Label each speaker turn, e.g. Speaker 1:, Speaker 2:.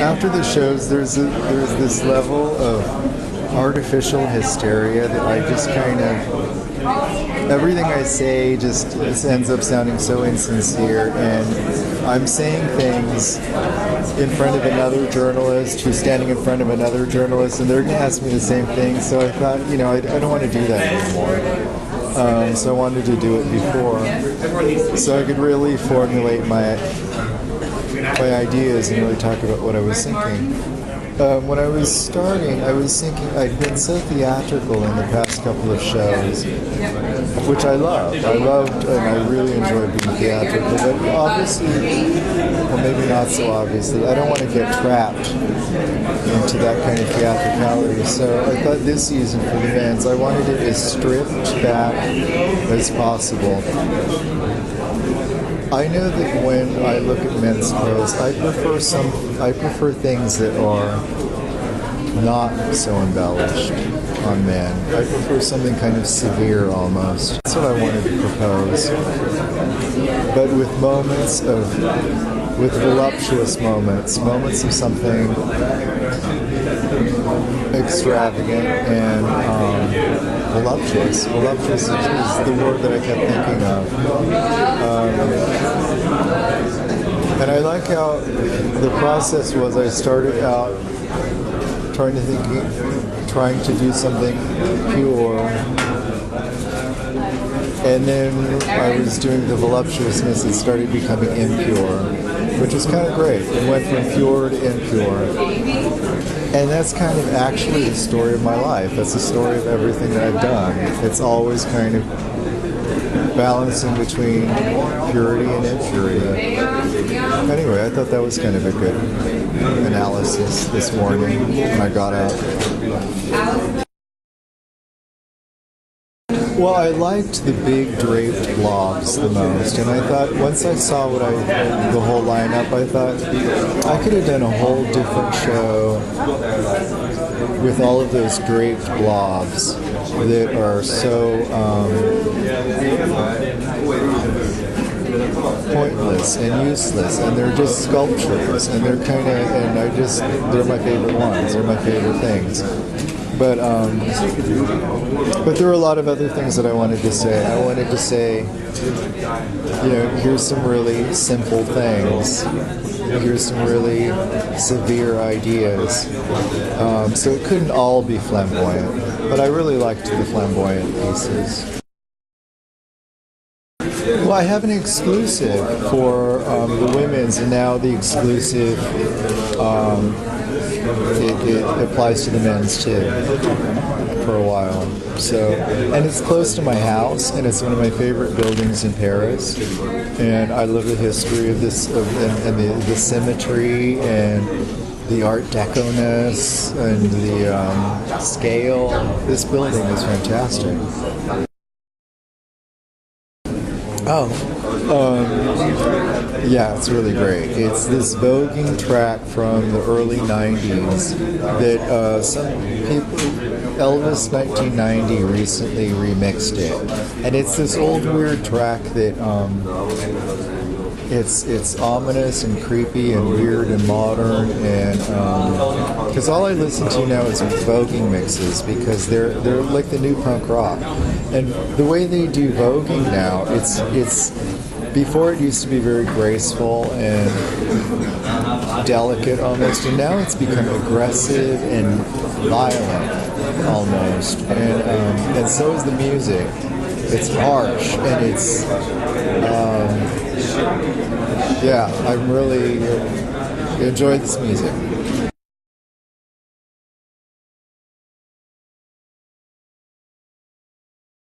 Speaker 1: after the shows, there's this level of artificial hysteria that I just kind of, everything I say just ends up sounding so insincere, and I'm saying things in front of another journalist who's standing in front of another journalist, and they're going to ask me the same thing. So I thought, I don't want to do that anymore. So I wanted to do it before, so I could really formulate my ideas and really talk about what I was thinking. When I was starting, I was thinking I'd been so theatrical in the past couple of shows, which I loved. I loved and I really enjoyed being theatrical, but obviously, or maybe not so obviously, I don't want to get trapped into that kind of theatricality. So I thought this season for the men's, I wanted it as stripped back as possible. I know that when I look at men's clothes, I prefer things that are not so embellished on men. I prefer something kind of severe almost. That's what I wanted to propose. But with voluptuous moments of something extravagant and voluptuous. Voluptuous is the word that I kept thinking of. And I like how the process was. I started out trying to do something pure, and then I was doing the voluptuousness. It started becoming impure, which is kind of great. It went from pure to impure. And that's kind of actually the story of my life. That's the story of everything that I've done. It's always kind of balancing between purity and impurity. Anyway, I thought that was kind of a good analysis this morning when I got out. Well, I liked the big draped blobs the most, and I thought once I saw the whole lineup, I thought I could have done a whole different show with all of those draped blobs that are so pointless and useless, and they're just sculptures, and they're they're my favorite ones. They're my favorite things. But there were a lot of other things that I wanted to say. I wanted to say, here's some really simple things. Here's some really severe ideas. So it couldn't all be flamboyant, but I really liked the flamboyant pieces. Well, I have an exclusive for the women's, and now the exclusive it applies to the men's too for a while. So, and it's close to my house, and it's one of my favorite buildings in Paris. And I love the history of this, and the symmetry and the Art Deco-ness and the scale. This building is fantastic. Yeah, it's really great. It's this voguing track from the early 90s that some people, Elvis 1990 recently remixed it. And it's this old weird track that it's ominous and creepy and weird and modern, and because all I listen to now is voguing mixes, because they're like the new punk rock. And the way they do voguing now, it's before it used to be very graceful and delicate almost, and now it's become aggressive and violent almost. And so is the music. It's harsh, and it's I really enjoyed this music.